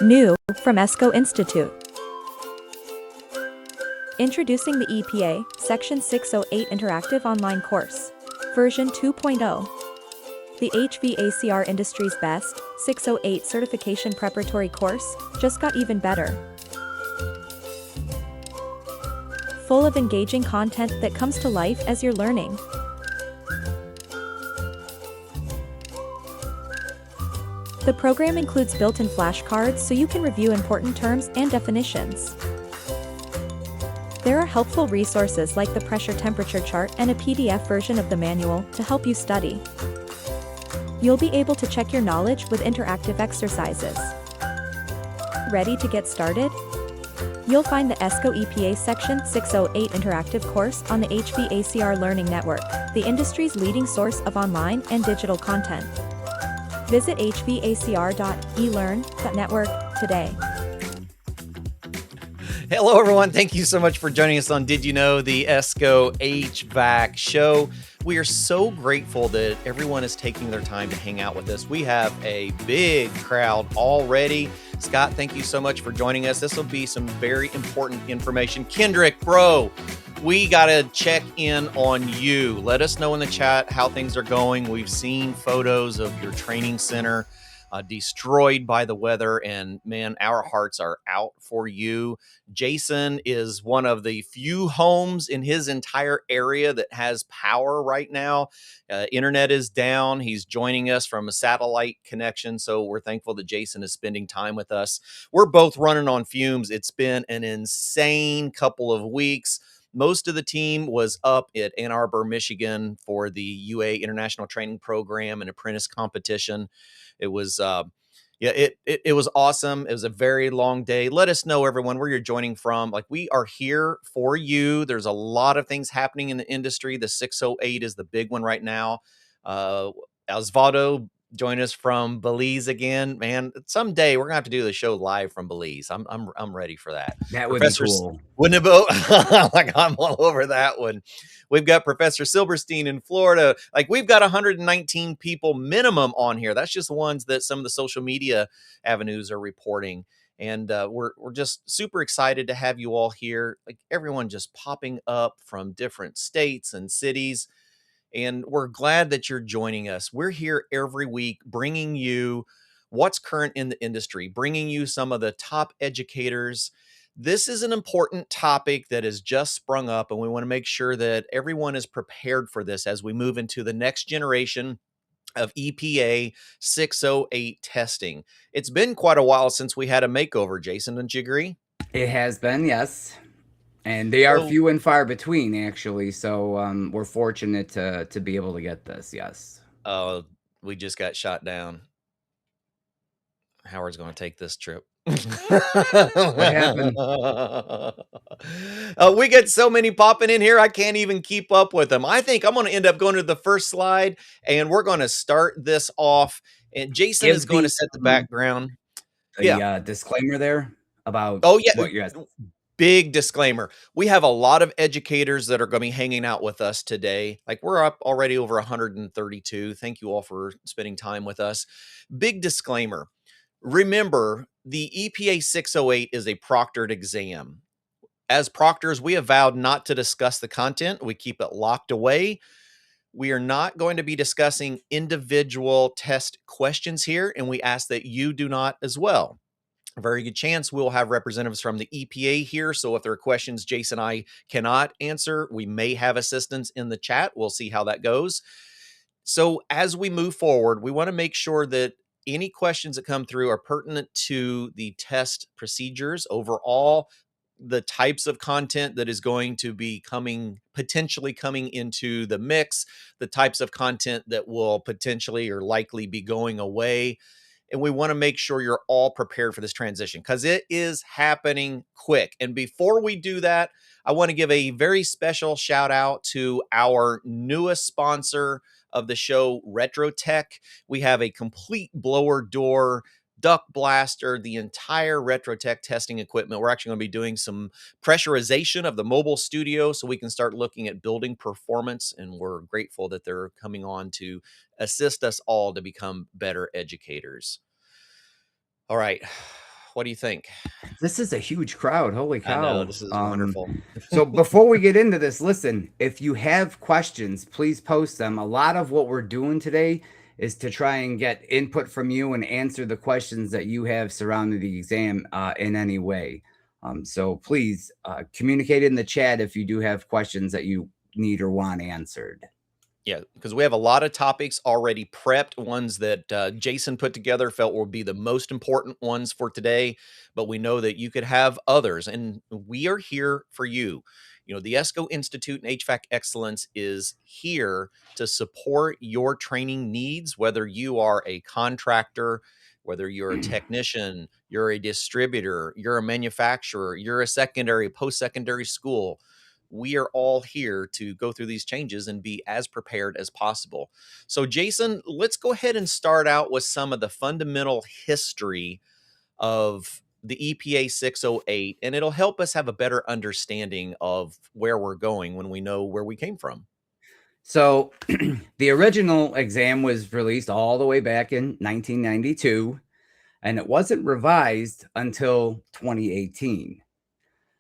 New from ESCO Institute. Introducing the EPA Section 608 Interactive Online Course. Version 2.0. The HVACR industry's best 608 certification preparatory course just got even better. Full of engaging content that comes to life as you're learning. The program includes built-in flashcards so you can review important terms and definitions. There are helpful resources like the pressure temperature chart and a PDF version of the manual to help you study. You'll be able to check your knowledge with interactive exercises. Ready to get started? You'll find the ESCO EPA Section 608 interactive course on the HVACR Learning Network, the industry's leading source of online and digital content. Visit hvacr.elearn.network today. Hello, everyone. Thank you so much for joining us on Did You Know, the ESCO HVAC show. We are so grateful that everyone is taking their time to hang out with us. We have a big crowd already. Scott, thank you so much for joining us. This will be some very important information. Kendrick, bro, we got to check in on you. Let us know in the chat how things are going. We've seen photos of your training center destroyed by the weather, and man, our hearts are out for you. Jason is one of the few homes in his entire area that has power right now. Internet is down. He's joining us from a satellite connection, so we're thankful that Jason is spending time with us. We're both running on fumes. It's been an insane couple of weeks. Most of the team was up at Ann Arbor, Michigan for the UA International Training Program and apprentice competition. It was, it was awesome. It was a very long day. Let us know, everyone, where you're joining from. Like, we are here for you. There's a lot of things happening in the industry. The 608 is the big one right now. Osvaldo join us from Belize again. Man, someday we're gonna have to do the show live from Belize. I'm ready for that. That would be cool. Wouldn't it? Like, I'm all over that one. We've got Professor Silberstein in Florida. Like, we've got 119 people minimum on here. That's just the ones that some of the social media avenues are reporting. And we're just super excited to have you all here. Like, everyone just popping up from different states and cities. And we're glad that you're joining us. We're here every week bringing you what's current in the industry, bringing you some of the top educators. This is an important topic that has just sprung up, and we want to make sure that everyone is prepared for this as we move into the next generation of EPA 608 testing. It's been quite a while since we had a makeover, Jason. Don't you agree? It has been, yes. And they are few and far between, actually. So we're fortunate to be able to get this, yes. We just got shot down. Howard's going to take this trip. What happened? We get so many popping in here, I can't even keep up with them. I think I'm going to end up going to the first slide, and we're going to start this off. And Jason is going to set the background. Disclaimer there about what you're asking. Big disclaimer. We have a lot of educators that are going to be hanging out with us today. Like, we're up already over 132. Thank you all for spending time with us. Big disclaimer. Remember, the EPA 608 is a proctored exam. As proctors, we have vowed not to discuss the content. We keep it locked away. We are not going to be discussing individual test questions here, and we ask that you do not as well. A very good chance we'll have representatives from the EPA here. So if there are questions Jason and I cannot answer, we may have assistance in the chat. We'll see how that goes. So as we move forward, we want to make sure that any questions that come through are pertinent to the test procedures overall, the types of content that is going to be potentially coming into the mix, the types of content that will potentially or likely be going away. And we want to make sure you're all prepared for this transition because it is happening quick. And before we do that, I want to give a very special shout out to our newest sponsor of the show, RetroTech. We have a complete blower door, duct blaster, the entire RetroTech testing equipment. We're actually going to be doing some pressurization of the mobile studio so we can start looking at building performance. And we're grateful that they're coming on to assist us all to become better educators. All right. What do you think? This is a huge crowd. Holy I know, cow. this is wonderful. So before we get into this, listen, if you have questions, please post them. A lot of what we're doing today is to try and get input from you and answer the questions that you have surrounding the exam in any way. So please communicate in the chat if you do have questions that you need or want answered. Yeah, because we have a lot of topics already prepped, ones that Jason put together, felt would be the most important ones for today. But we know that you could have others, and we are here for you. The ESCO Institute and HVAC Excellence is here to support your training needs, whether you are a contractor, whether you're a technician, you're a distributor, you're a manufacturer, you're a secondary, post-secondary school. We are all here to go through these changes and be as prepared as possible. So, Jason, let's go ahead and start out with some of the fundamental history of the EPA 608, and it'll help us have a better understanding of where we're going when we know where we came from. So the original exam was released all the way back in 1992, and it wasn't revised until 2018.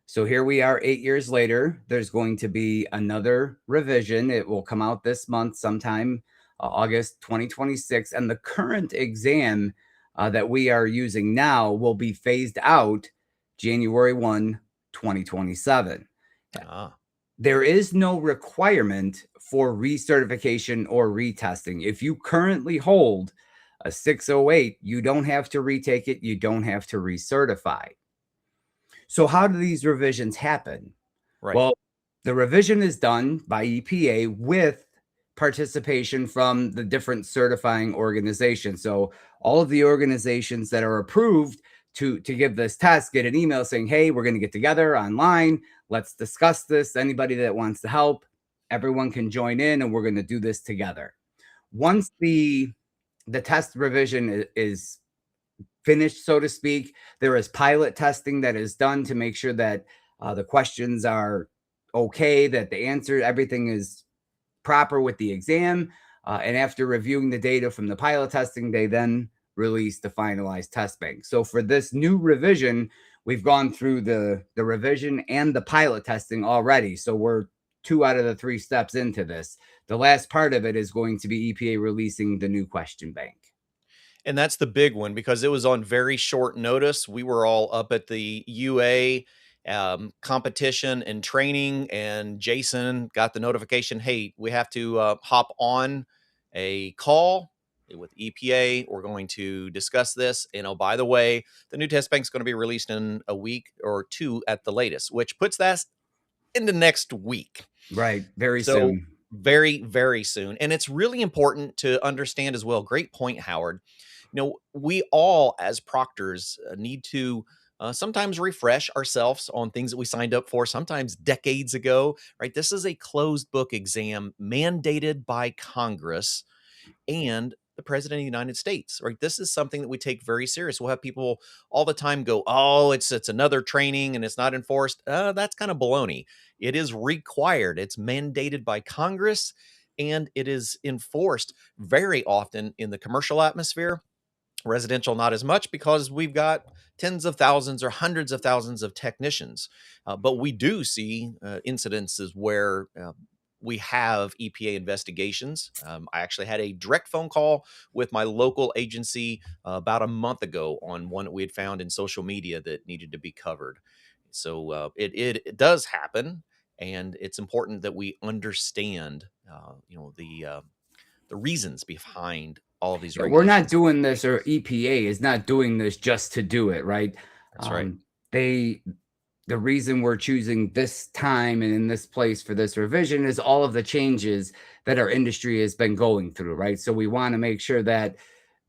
So here we are 8 years later. There's going to be another revision. It will come out this month sometime, August 2026. And the current exam that we are using now will be phased out January 1, 2027. There is no requirement for recertification or retesting. If you currently hold a 608, you don't have to retake it. You don't have to recertify. So how do these revisions happen? Right. Well, the revision is done by EPA with participation from the different certifying organizations. So all of the organizations that are approved to give this test get an email saying, hey, we're going to get together online. Let's discuss this. Anybody that wants to help, everyone can join in, and we're going to do this together. Once the test revision is finished, so to speak, there is pilot testing that is done to make sure that the questions are okay, that the answer, everything is proper with the exam. And after reviewing the data from the pilot testing, they then release the finalized test bank. So for this new revision, we've gone through the revision and the pilot testing already. So we're 2 out of the 3 steps into this. The last part of it is going to be EPA releasing the new question bank. And that's the big one because it was on very short notice. We were all up at the UA competition and training, and Jason got the notification, hey, we have to hop on a call with EPA. We're going to discuss this. And oh, by the way, the new test bank is going to be released in a week or 2 at the latest, which puts that into next week. Right. Very soon. Very, very soon. And it's really important to understand as well. Great point, Howard. We all as proctors need to sometimes refresh ourselves on things that we signed up for, sometimes decades ago, right? This is a closed book exam mandated by Congress and the President of the United States, right? This is something that we take very serious. We'll have people all the time go, oh, it's another training and it's not enforced. That's kind of baloney. It is required. It's mandated by Congress, and it is enforced very often in the commercial atmosphere. Residential, not as much, because we've got tens of thousands or hundreds of thousands of technicians. But we do see incidences where we have EPA investigations. I actually had a direct phone call with my local agency about a month ago on one that we had found in social media that needed to be covered. So it does happen, and it's important that we understand, the reasons behind all of these regulations. We're not doing this, or EPA is not doing this just to do it, right? That's right. The reason we're choosing this time and in this place for this revision is all of the changes that our industry has been going through, right? So we want to make sure that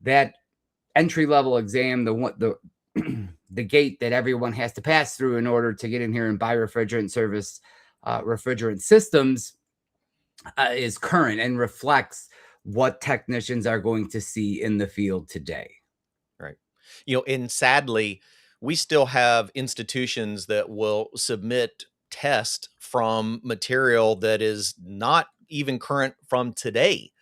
that entry-level exam, the the gate that everyone has to pass through in order to get in here and buy refrigerant service, refrigerant systems, is current and reflects what technicians are going to see in the field today. Right. And sadly, we still have institutions that will submit tests from material that is not even current from today.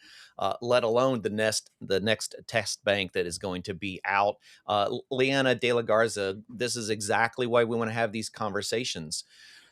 let alone the next test bank that is going to be out. Leanna de la Garza, this is exactly why we want to have these conversations.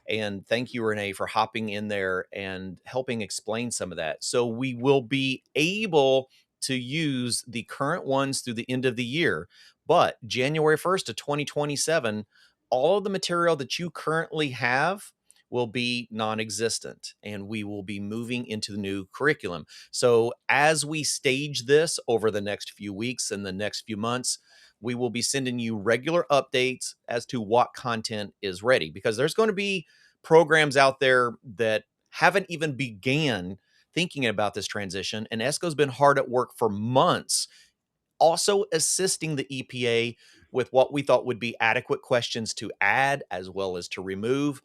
And thank you, Renee, for hopping in there and helping explain some of that. So we will be able to use the current ones through the end of the year. But January 1st of 2027, all of the material that you currently have will be non-existent, and we will be moving into the new curriculum. So as we stage this over the next few weeks and the next few months, we will be sending you regular updates as to what content is ready, because there's going to be programs out there that haven't even began thinking about this transition, and ESCO's been hard at work for months also assisting the EPA with what we thought would be adequate questions to add as well as to remove.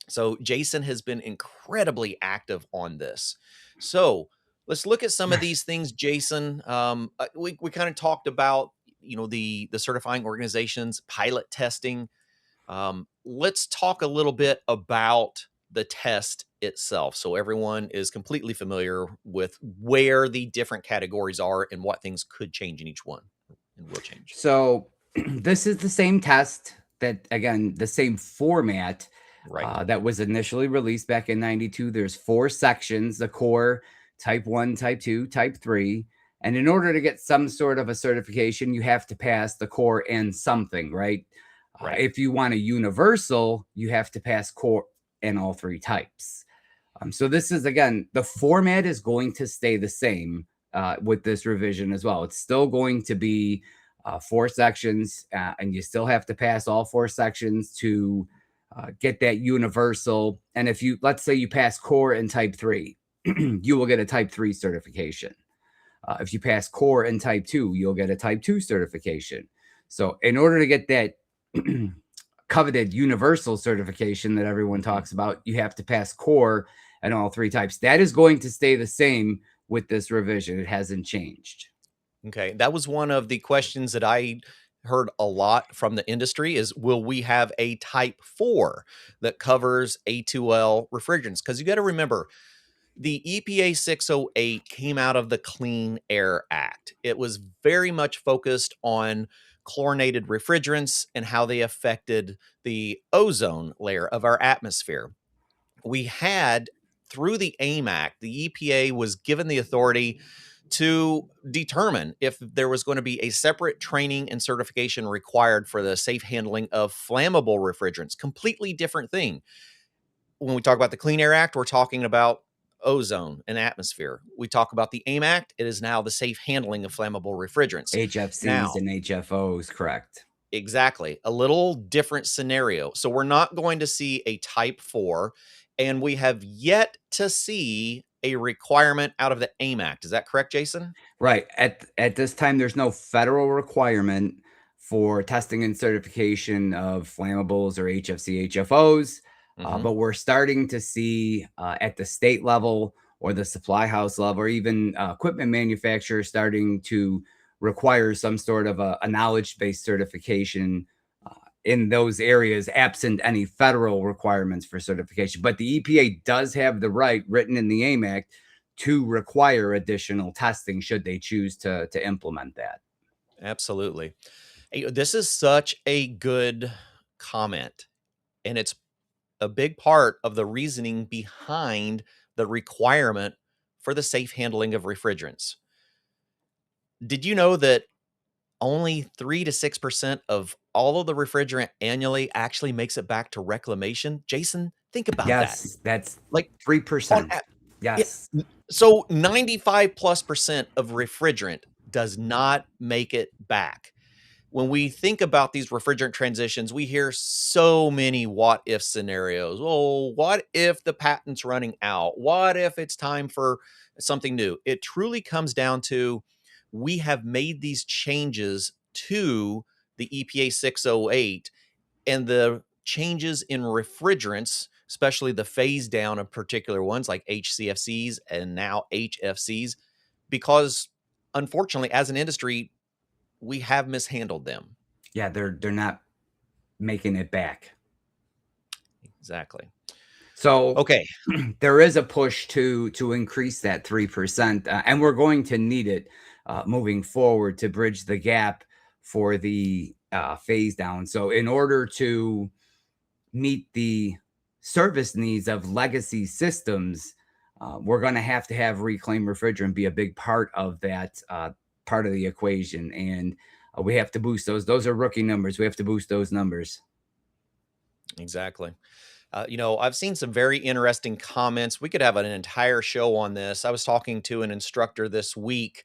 So Jason has been incredibly active on this. So let's look at some of these things, Jason. We kind of talked about, the certifying organizations, pilot testing. Let's talk a little bit about the test itself, so everyone is completely familiar with where the different categories are and what things could change in each one and will change. So this is the same test that, again, the same format Right. that was initially released back in 92. There's 4 sections: the core, type 1, type 2, type 3. And in order to get some sort of a certification, you have to pass the core and something, right? Right. If you want a universal, you have to pass core and all 3 types. So this is, again, the format is going to stay the same with this revision as well. It's still going to be 4 sections, and you still have to pass all 4 sections to get that universal. And if you, let's say you pass core and type 3, you will get a type 3 certification. If you pass core and type 2, you'll get a type 2 certification. So in order to get that coveted universal certification that everyone talks about, you have to pass core and all 3 types. That is going to stay the same with this revision. It hasn't changed. Okay. That was one of the questions that I heard a lot from the industry is, will we have a type 4 that covers A2L refrigerants? Because you got to remember, the EPA 608 came out of the Clean Air Act. It was very much focused on chlorinated refrigerants and how they affected the ozone layer of our atmosphere. We had, through the AIM Act, the EPA was given the authority to determine if there was going to be a separate training and certification required for the safe handling of flammable refrigerants. Completely different thing. When we talk about the Clean Air Act, we're talking about ozone and atmosphere. We talk about the AIM Act, it is now the safe handling of flammable refrigerants. HFCs Now, and HFOs, correct. exactly, a little different scenario. So we're not going to see a type 4, and we have yet to see a requirement out of the AIM Act. Is that correct, Jason? Right. At this time, there's no federal requirement for testing and certification of flammables or HFC, HFOs, Mhm. but we're starting to see at the state level or the supply house level, or even equipment manufacturers starting to require some sort of a knowledge-based certification in those areas, absent any federal requirements for certification. But the EPA does have the right, written in the AIM Act, to require additional testing should they choose to implement that. Absolutely. This is such a good comment, and it's a big part of the reasoning behind the requirement for the safe handling of refrigerants. Did you know that only 3 to 6% of all of the refrigerant annually actually makes it back to reclamation? Jason, think about that. Yes, that's Like, on 3%. a yeah, Yes. so 95+% of refrigerant does not make it back. When we think about these refrigerant transitions, we hear so many what if scenarios. Oh, what if the patent's running out? What if it's time for something new? It truly comes down to, we have made these changes to the EPA 608, and the changes in refrigerants, especially the phase down of particular ones like HCFCs and now HFCs, because unfortunately, as an industry, we have mishandled them. Yeah, they're not making it back. Exactly. So Okay. there is a push to increase that 3%, and we're going to need it moving forward to bridge the gap for the phase down. So in order to meet the service needs of legacy systems, we're going to have reclaimed refrigerant be a big part of that part of the equation, and we have to boost those. Those are rookie numbers. We have to boost those numbers. Exactly. I've seen some very interesting comments. We could have an entire show on this. I was talking to an instructor this week.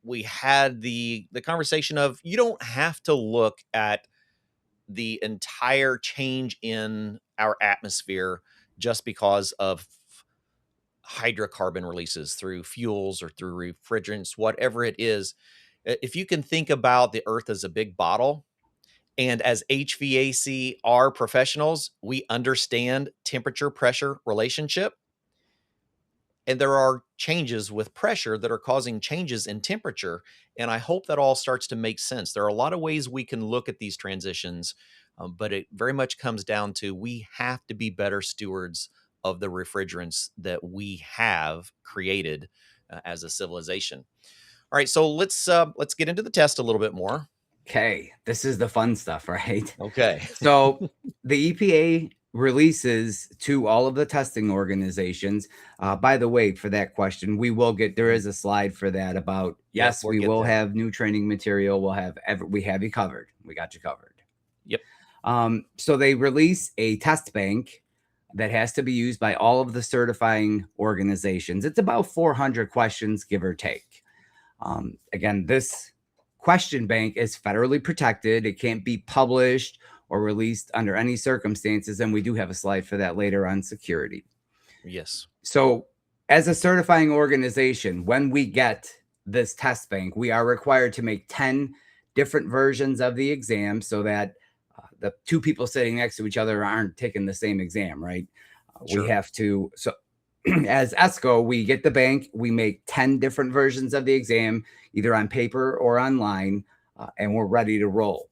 We had the conversation of, you don't have to look at the entire change in our atmosphere just because of hydrocarbon releases through fuels or through refrigerants, whatever it is. If you can think about the earth as a big bottle, and as HVACR professionals, we understand temperature pressure relationship. And there are changes with pressure that are causing changes in temperature. And I hope that all starts to make sense. There are a lot of ways we can look at these transitions, but it very much comes down to, we have to be better stewards of the refrigerants that we have created as a civilization. All right, so let's get into the test a little bit more. Okay, this is the fun stuff, right? Okay. So the EPA releases to all of the testing organizations. By the way, for that question, there is a slide for that about, yes, we will have new training material. We have you covered. We got you covered. Yep. So they release a test bank that has to be used by all of the certifying organizations. It's about 400 questions, give or take. Again, this question bank is federally protected. It can't be published or released under any circumstances. And we do have a slide for that later on security. Yes. So as a certifying organization, when we get this test bank, we are required to make 10 different versions of the exam so that the two people sitting next to each other aren't taking the same exam, right? Sure. We have to, so as ESCO, we get the bank, we make 10 different versions of the exam, either on paper or online, and we're ready to roll.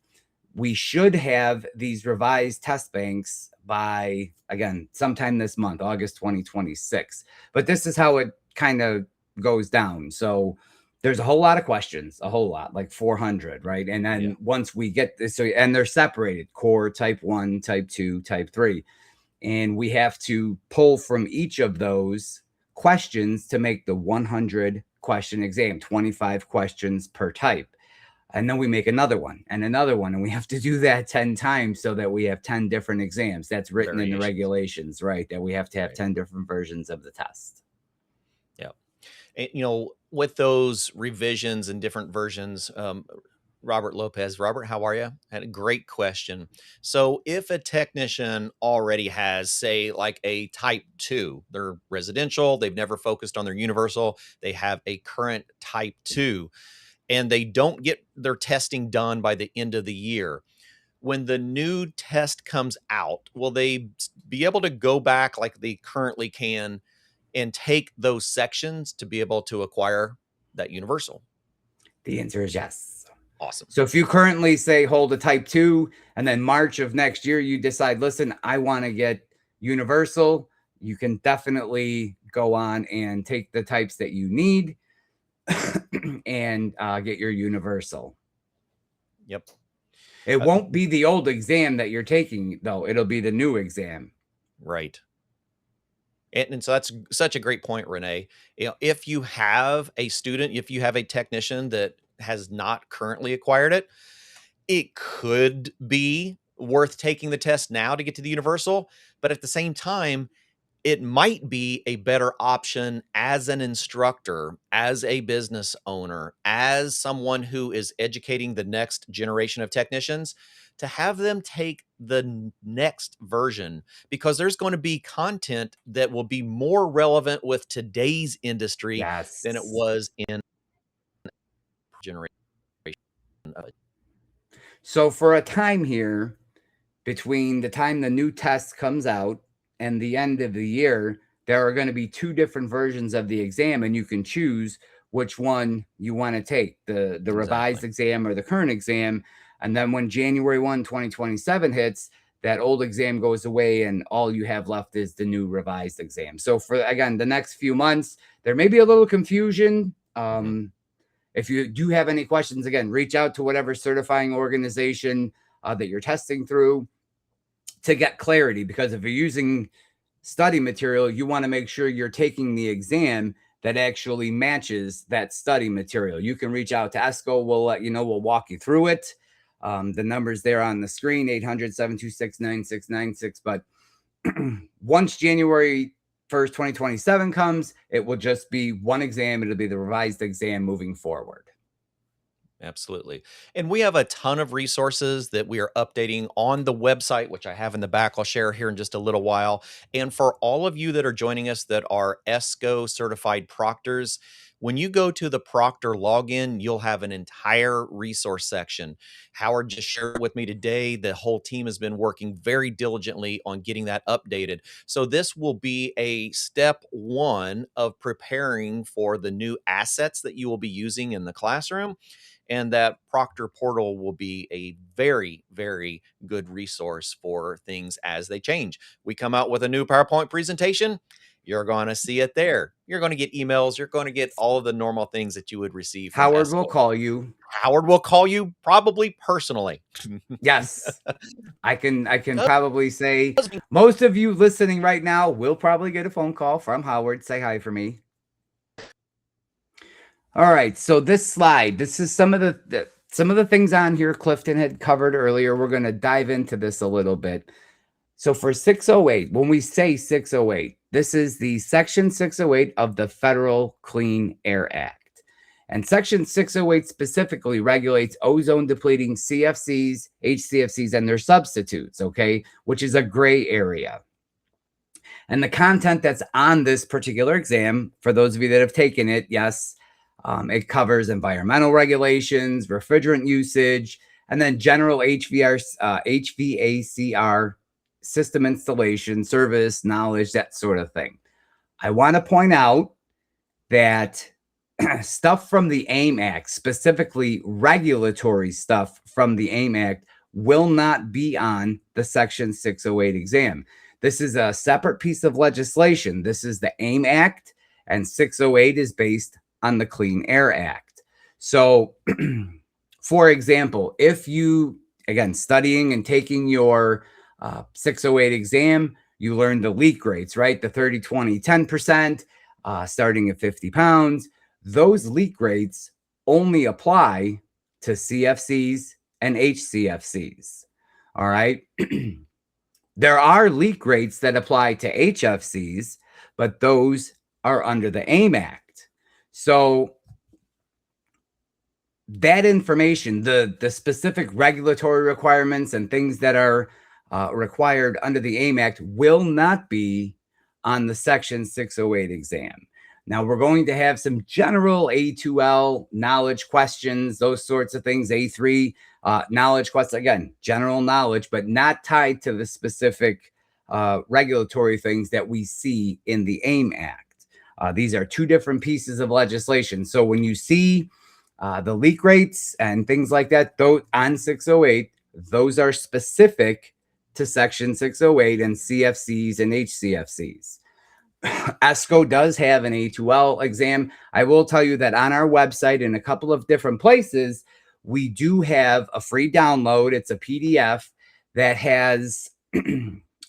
We should have these revised test banks by, again, sometime this month, August 2026. But this is how it kind of goes down. So there's a whole lot of questions, a whole lot, like 400, right? And then once we get this, and they're separated, core, type 1, type 2, type 3. And we have to pull from each of those questions to make the 100 question exam, 25 questions per type. And then we make another one. And we have to do that 10 times so that we have 10 different exams. That's written in the regulations, right? That we have to have 10 different versions of the test. Yeah. And, with those revisions and different versions, Robert Lopez. Robert, how are you? Had a great question. So if a technician already has, say, like a type 2, they're residential, they've never focused on their universal, they have a current type 2, and they don't get their testing done by the end of the year, when the new test comes out, will they be able to go back like they currently can and take those sections to be able to acquire that universal? The answer is yes. Awesome. So if you currently say hold a type 2 and then March of next year you decide, listen, I want to get universal, you can definitely go on and take the types that you need and get your universal. Yep. It won't be the old exam that you're taking, though. It'll be the new exam. Right. And so that's such a great point, Renee. If you have a student, if you have a technician that has not currently acquired it, it could be worth taking the test now to get to the universal. But at the same time, it might be a better option as an instructor, as a business owner, as someone who is educating the next generation of technicians, to have them take the next version, because there's going to be content that will be more relevant with today's industry than it was in generation. So for a time here, between the time the new test comes out and the end of the year, there are going to be 2 different versions of the exam, and you can choose which one you want to take, the revised exam or the current exam. And then when January 1, 2027 hits, that old exam goes away and all you have left is the new revised exam. So for, again, the next few months, there may be a little confusion. If you do have any questions, again, reach out to whatever certifying organization that you're testing through to get clarity, because if you're using study material, you want to make sure you're taking the exam that actually matches that study material. You can reach out to ESCO. We'll let you know. We'll walk you through it. The number's there on the screen, 800-726-9696. But once January 1st, 2027 comes, it will just be one exam. It'll be the revised exam moving forward. Absolutely. And we have a ton of resources that we are updating on the website, which I have in the back. I'll share here in just a little while. And for all of you that are joining us that are ESCO certified proctors, when you go to the Proctor login, you'll have an entire resource section. Howard just shared with me today. The whole team has been working very diligently on getting that updated. So this will be a step one of preparing for the new assets that you will be using in the classroom. And that Proctor portal will be a very, very good resource for things as they change. We come out with a new PowerPoint presentation, you're going to see it there. You're going to get emails. You're going to get all of the normal things that you would receive from Howard ESCO. will call you. Howard will call you, probably personally. Yes. I can probably say most of you listening right now will probably get a phone call from Howard. Say hi for me. All right, so this slide, this is some of the things on here Clifton had covered earlier. We're going to dive into this a little bit. So for 608, when we say 608, this is the Section 608 of the Federal Clean Air Act. And Section 608 specifically regulates ozone depleting CFCs, HCFCs, and their substitutes, okay, which is a gray area. And the content that's on this particular exam, for those of you that have taken it, yes, it covers environmental regulations, refrigerant usage, and then general HVACR system installation, service, knowledge, that sort of thing. I want to point out that stuff from the AIM Act, specifically regulatory stuff from the AIM Act, will not be on the Section 608 exam. This is a separate piece of legislation. This is the AIM Act, and 608 is based on the Clean Air Act. So, for example, if you, again, studying and taking your 608 exam, you learn the leak rates, right? The 30, 20, 10%, starting at 50 pounds. Those leak rates only apply to CFCs and HCFCs. All right. There are leak rates that apply to HFCs, but those are under the AIM Act. So that information, the specific regulatory requirements and things that are required under the AIM Act will not be on the Section 608 exam. Now, we're going to have some general A2L knowledge questions, those sorts of things, A3 knowledge questions, again, general knowledge, but not tied to the specific regulatory things that we see in the AIM Act. These are two different pieces of legislation. So when you see the leak rates and things like that, those on 608, those are specific to Section 608 and CFCs and HCFCs. ESCO does have an A2L exam. I will tell you that on our website in a couple of different places, we do have a free download. It's a PDF that has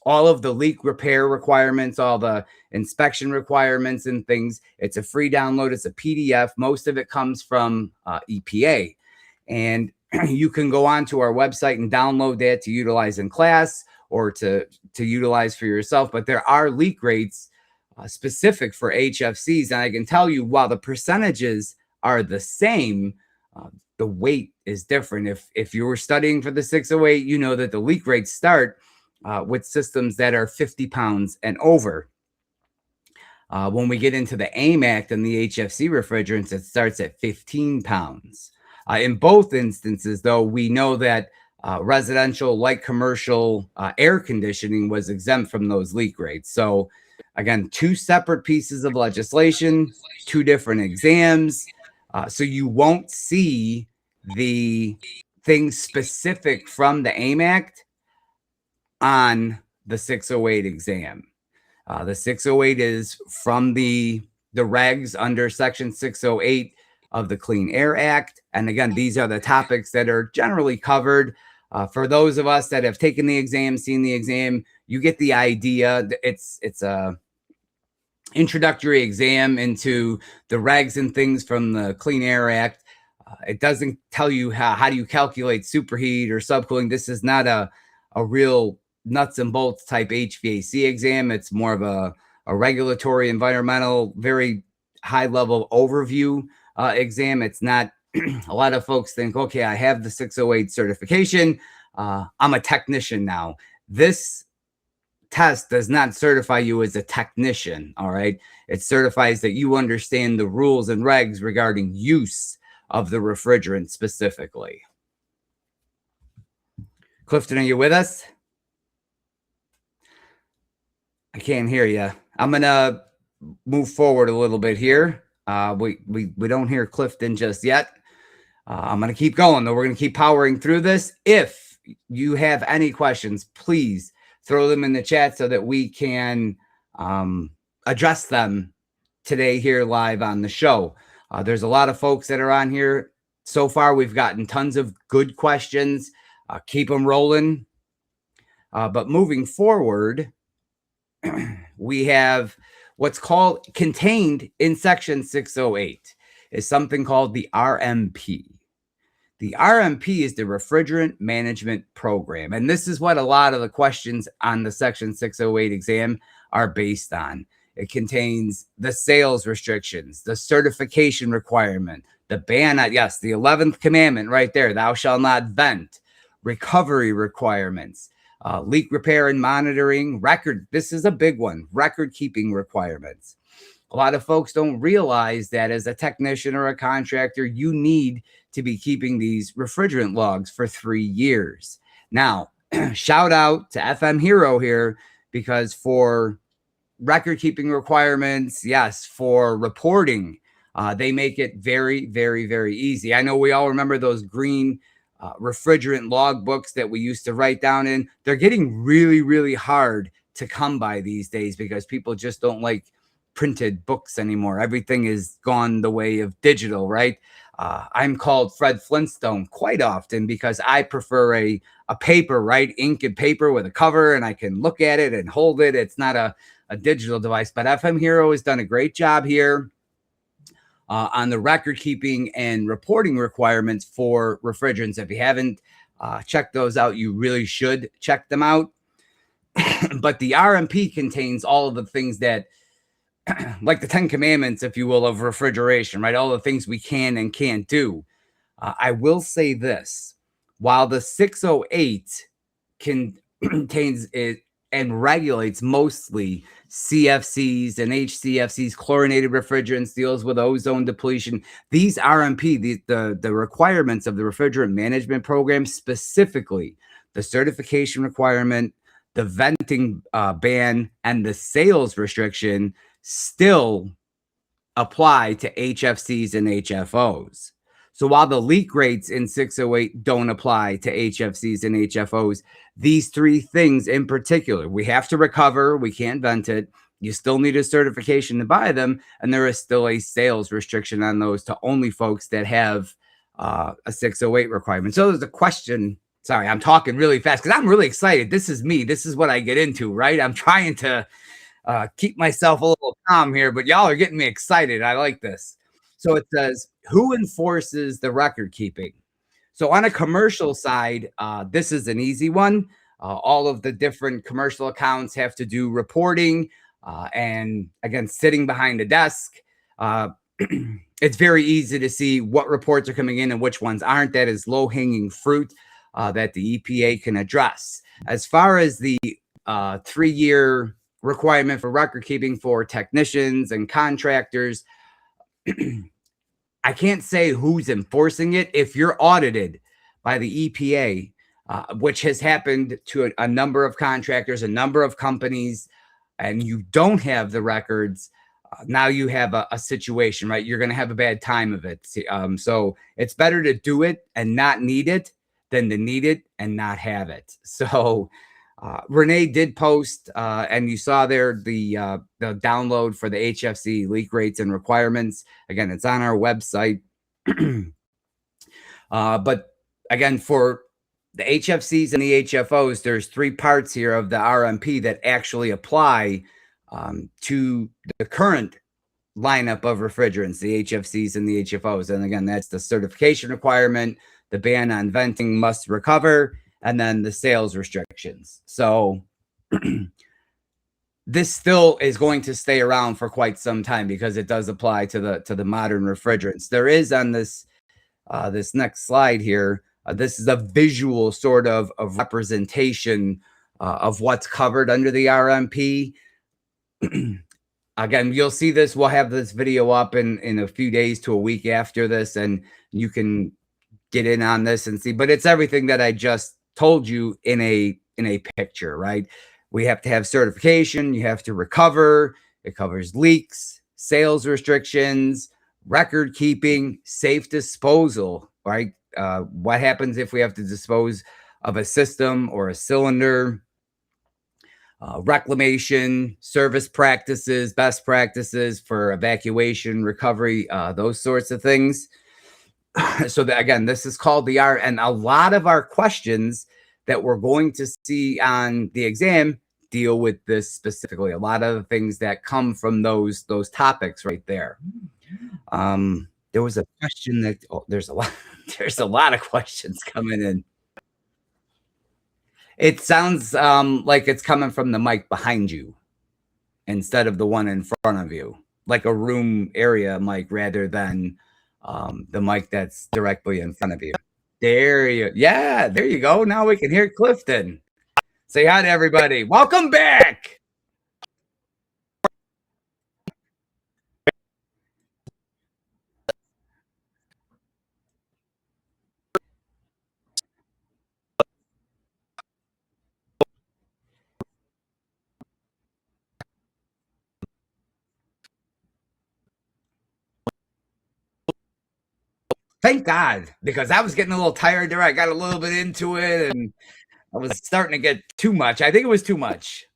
all of the leak repair requirements, all the inspection requirements and things. It's a free download. It's a PDF. Most of it comes from EPA. And you can go onto our website and download that to utilize in class or to utilize for yourself. But there are leak rates specific for HFCs. And I can tell you, while the percentages are the same, the weight is different. If you were studying for the 608, you know that the leak rates start with systems that are 50 pounds and over. When we get into the AIM Act and the HFC refrigerants, it starts at 15 pounds. In both instances, though, we know that residential, light commercial air conditioning was exempt from those leak rates. So, again, two separate pieces of legislation, two different exams. So you won't see the things specific from the AIM Act on the 608 exam. The 608 is from the regs under Section 608 of the Clean Air Act. And again, these are the topics that are generally covered. For those of us that have taken the exam, seen the exam, you get the idea. It's a introductory exam into the regs and things from the Clean Air Act. It doesn't tell you how do you calculate superheat or subcooling. This is not a real nuts and bolts type HVAC exam. It's more of a regulatory, environmental, very high level overview exam. It's not, a lot of folks think, okay, I have the 608 certification. I'm a technician now. This test does not certify you as a technician. All right. It certifies that you understand the rules and regs regarding use of the refrigerant specifically. Clifton, are you with us? I can't hear you. I'm going to move forward a little bit here. We don't hear Clifton just yet. I'm going to keep going, though. We're going to keep powering through this. If you have any questions, please throw them in the chat so that we can address them today here live on the show. There's a lot of folks that are on here. So far, we've gotten tons of good questions. Keep them rolling. But moving forward, we have what's called contained in Section 608 is something called the RMP. The RMP is the Refrigerant Management Program. And this is what a lot of the questions on the Section 608 exam are based on. It contains the sales restrictions, the certification requirement, the ban, yes, the 11th commandment right there, thou shalt not vent, recovery requirements, leak repair and monitoring, record. This is a big one, record keeping requirements. A lot of folks don't realize that as a technician or a contractor, you need to be keeping these refrigerant logs for 3 years. Now, shout out to FM Hero here, because for record keeping requirements, yes, for reporting, they make it very, very, very easy. I know we all remember those green refrigerant log books that we used to write down in. They're getting really, really hard to come by these days because people just don't like printed books anymore. Everything is gone the way of digital, right? I'm called Fred Flintstone quite often because I prefer a paper, right? Ink and paper with a cover, and I can look at it and hold it. It's not a digital device, but FM Hero has done a great job here on the record keeping and reporting requirements for refrigerants. If you haven't checked those out, you really should check them out. But the RMP contains all of the things that, like the 10 commandments, if you will, of refrigeration, right? All the things we can and can't do. I will say this, while the 608 contains it and regulates mostly CFCs and HCFCs, chlorinated refrigerants, deals with ozone depletion, these RMP, the requirements of the refrigerant management program, specifically the certification requirement, the venting ban, and the sales restriction, still apply to HFCs and HFOs. So while the leak rates in 608 don't apply to HFCs and HFOs, these three things in particular, we have to recover, we can't vent it, you still need a certification to buy them, and there is still a sales restriction on those to only folks that have a 608 requirement. So there's a question. Sorry, I'm talking really fast because I'm really excited. This is me. This is what I get into, right? I'm trying to keep myself a little calm here, but y'all are getting me excited. I like this. So it says, who enforces the record keeping? So on a commercial side, this is an easy one. All of the different commercial accounts have to do reporting and, again, sitting behind a desk. It's very easy to see what reports are coming in and which ones aren't. That is low-hanging fruit that the EPA can address. As far as the 3-year requirement for record keeping for technicians and contractors, I can't say who's enforcing it. If you're audited by the EPA, which has happened to a number of contractors, a number of companies, and you don't have the records, now you have a situation, right? You're going to have a bad time of it. So it's better to do it and not need it than to need it and not have it. So Renee did post, and you saw there the download for the HFC leak rates and requirements. Again, it's on our website. But again, for the HFCs and the HFOs, there's 3 parts here of the RMP that actually apply to the current lineup of refrigerants, the HFCs and the HFOs. And again, that's the certification requirement, the ban on venting must recover, and then the sales restrictions. So this still is going to stay around for quite some time because it does apply to the modern refrigerants. There is on this this next slide here, this is a visual sort of representation of what's covered under the RMP. Again, you'll see this. We'll have this video up in a few days to a week after this, and you can get in on this and see. But it's everything that I just told you in a picture, right? We have to have certification. You have to recover. It covers leaks, sales restrictions, record keeping, safe disposal, right? What happens if we have to dispose of a system or a cylinder? Reclamation, service practices, best practices for evacuation, recovery, those sorts of things. So that, again, this is called the R, and a lot of our questions that we're going to see on the exam deal with this specifically. A lot of the things that come from those topics right there. There was a question that there's a lot of questions coming in. It sounds like it's coming from the mic behind you instead of the one in front of you, like a room area mic rather than the mic that's directly in front of you. There you go. Now we can hear Clifton. Say hi to everybody. Welcome back. Thank God, because I was getting a little tired there. I got a little bit into it, and I was starting to get too much. I think it was too much.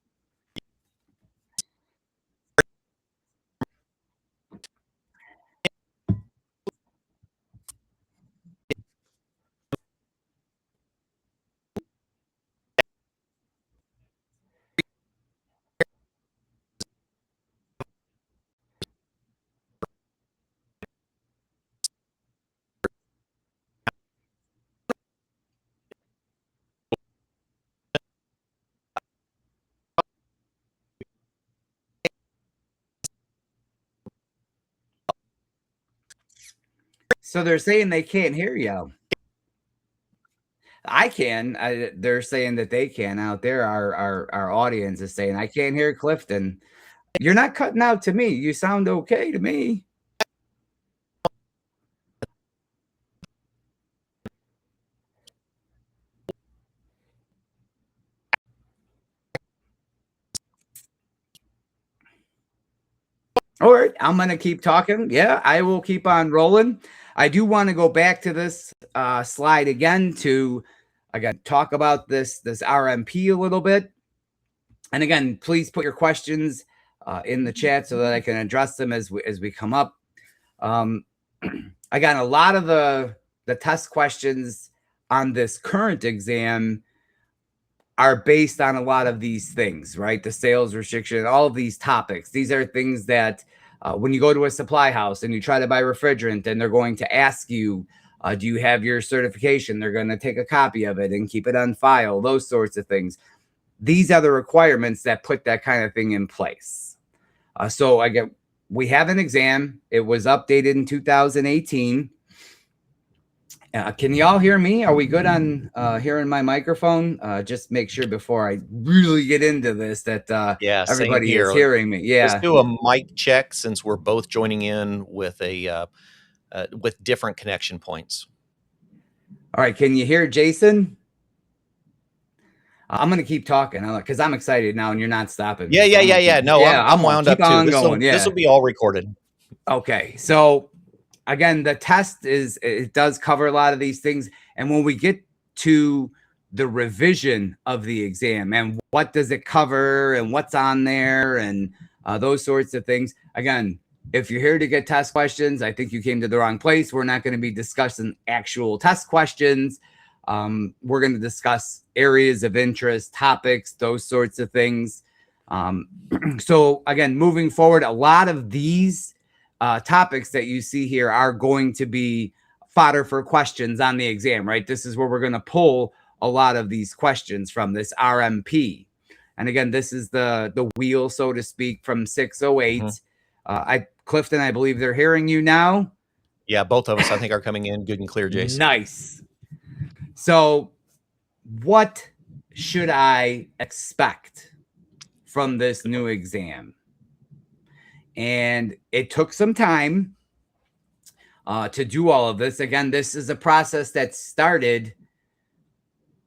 So they're saying they can't hear you. I can. They're saying that they can out there. Our audience is saying I can't hear Clifton. You're not cutting out to me. You sound okay to me. All right, I'm going to keep talking. Yeah, I will keep on rolling. I do want to go back to this slide again to, again, talk about this RMP a little bit. And again, please put your questions in the chat so that I can address them as we come up. Again, a lot of the test questions on this current exam are based on a lot of these things, right? The sales restriction, all of these topics. These are things that when you go to a supply house and you try to buy refrigerant and they're going to ask you, do you have your certification? They're going to take a copy of it and keep it on file, those sorts of things. These are the requirements that put that kind of thing in place. So again, we have an exam. It was updated in 2018. Can y'all hear me? Are we good on hearing my microphone? Just make sure before I really get into this that everybody is hearing me. Yeah. Let's do a mic check since we're both joining in with a with different connection points. All right. Can you hear Jason? I'm going to keep talking because I'm excited now and you're not stopping me. Yeah. No, I'm wound up too. This will be all recorded. Okay. So again, the test it does cover a lot of these things. And when we get to the revision of the exam and what does it cover and what's on there and those sorts of things. Again, if you're here to get test questions, I think you came to the wrong place. We're not going to be discussing actual test questions. We're going to discuss areas of interest, topics, those sorts of things. So again, moving forward, a lot of these topics that you see here are going to be fodder for questions on the exam, right? This is where we're going to pull a lot of these questions from, this RMP. And again, this is the wheel, so to speak, from 608. Clifton, I believe they're hearing you now. Yeah, both of us, I think, are coming in good and clear, Jason. Nice. So what should I expect from this new exam? And it took some time to do all of this. Again, this is a process that started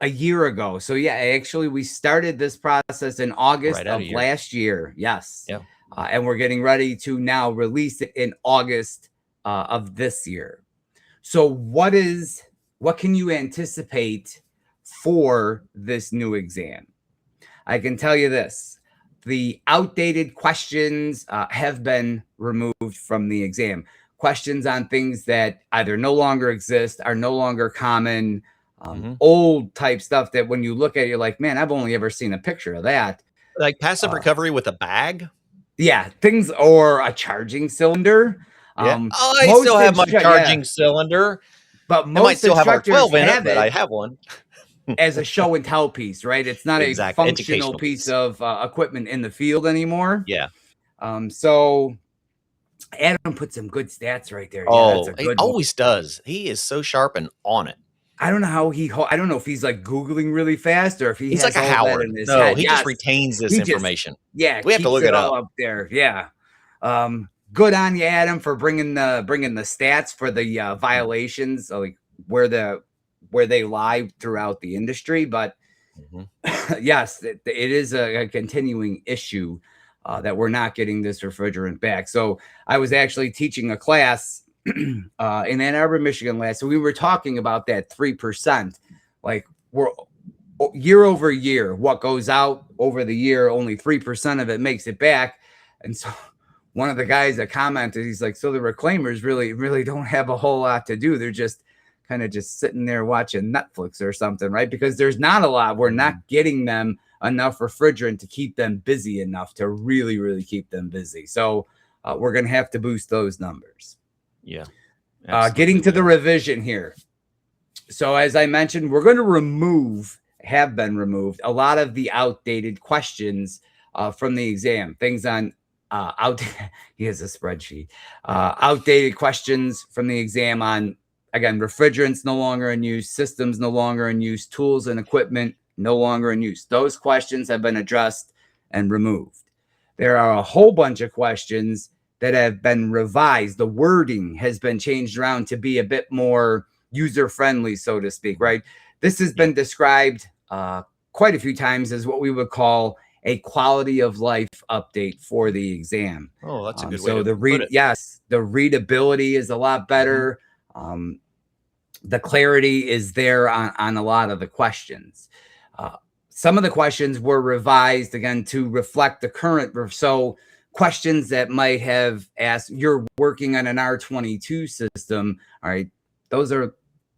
a year ago. So yeah, actually we started this process in August of last year. Yes. Yeah. And we're getting ready to now release it in August of this year. So what can you anticipate for this new exam? I can tell you this. The outdated questions have been removed from the exam. Questions on things that either no longer exist, are no longer common, old type stuff that when you look at it, you're like, man, I've only ever seen a picture of that. Like passive recovery with a bag? Yeah, things, or a charging cylinder. Yeah. I still have my charging cylinder. But most I might still have our 12 in it, but I have one. As a show and tell piece, right? It's not a functional piece of equipment in the field anymore. Yeah. So Adam put some good stats right there. Oh, yeah, he always does. He is so sharp and on it. I don't know how I don't know if he's like Googling really fast or if he's like a Howard. In his head. He just retains this information. Yeah. We have to look it up there. Yeah. Good on you, Adam, for bringing the stats for the violations, like where they lie throughout the industry. But yes, it is a continuing issue that we're not getting this refrigerant back. So I was actually teaching a class in Ann Arbor, Michigan last. So we were talking about that 3%, like we're year over year, what goes out over the year, only 3% of it makes it back. And so one of the guys that commented, he's like, so the reclaimers really don't have a whole lot to do. They're just kind of just sitting there watching Netflix or something, right? Because there's not a lot. We're not getting them enough refrigerant to keep them busy enough to really keep them busy. So we're going to have to boost those numbers. Yeah. Getting to the revision here. So as I mentioned, we're going to have been removed a lot of the outdated questions from the exam. Things on he has a spreadsheet. Outdated questions from the exam on, again, refrigerants no longer in use, systems no longer in use, tools and equipment no longer in use. Those questions have been addressed and removed. There are a whole bunch of questions that have been revised. The wording has been changed around to be a bit more user-friendly, so to speak, right? This has been described quite a few times as what we would call a quality of life update for the exam. Oh, that's a good way so to put it. Yes, the readability is a lot better. The clarity is there on a lot of the questions. Some of the questions were revised, again, to reflect the current. So questions that might have asked, you're working on an R22 system, all right, those are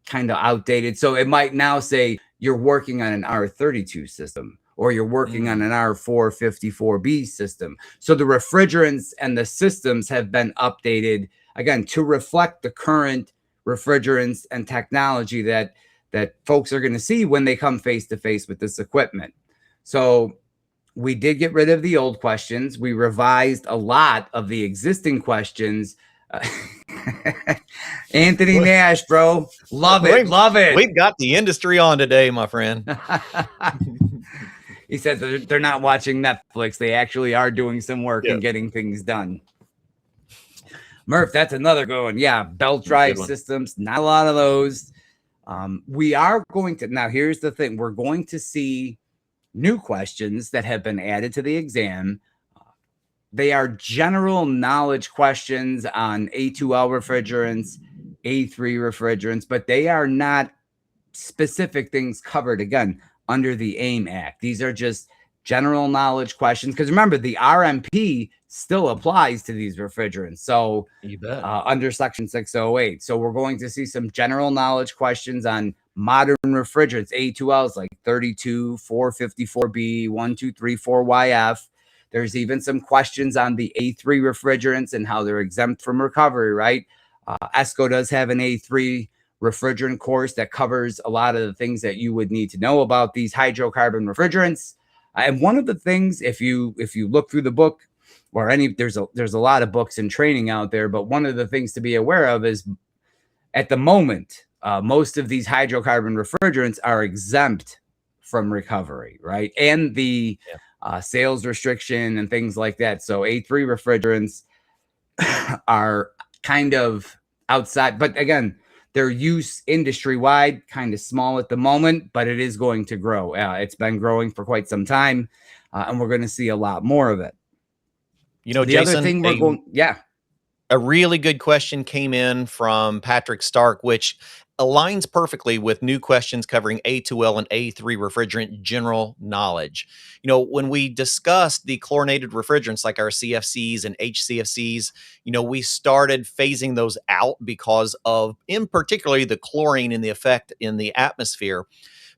kind of outdated. So it might now say you're working on an R32 system, or you're working on an R454B system. So the refrigerants and the systems have been updated, again, to reflect the current refrigerants and technology that folks are going to see when they come face to face with this equipment. So we did get rid of the old questions. We revised a lot of the existing questions. Anthony Nash, bro. Love it. We've got the industry on today, my friend. He said they're not watching Netflix. They actually are doing some work and getting things done. Murph, that's another good one. Yeah, belt drive systems, not a lot of those. We are going to, now here's the thing. We're going to see new questions that have been added to the exam. They are general knowledge questions on A2L refrigerants, A3 refrigerants, but they are not specific things covered again under the AIM Act. These are just general knowledge questions, because remember, the RMP still applies to these refrigerants. So You bet. under Section 608. So we're going to see some general knowledge questions on modern refrigerants, A2Ls like 32, 454B, 1234YF. There's even some questions on the A3 refrigerants and how they're exempt from recovery, right? ESCO does have an A3 refrigerant course that covers a lot of the things that you would need to know about these hydrocarbon refrigerants. And one of the things, if you look through the book, or there's a lot of books and training out there, but one of the things to be aware of is at the moment, most of these hydrocarbon refrigerants are exempt from recovery, right? And the sales restriction and things like that. So A3 refrigerants are kind of outside, but again, their use industry-wide, kind of small at the moment, but it is going to grow. It's been growing for quite some time, and we're going to see a lot more of it. You know, The Jason, other thing we're going, a really good question came in from Patrick Stark, which aligns perfectly with new questions covering A2L and A3 refrigerant general knowledge. You know, when we discussed the chlorinated refrigerants like our CFCs and HCFCs, you know, we started phasing those out because of, in particularly, the chlorine and the effect in the atmosphere.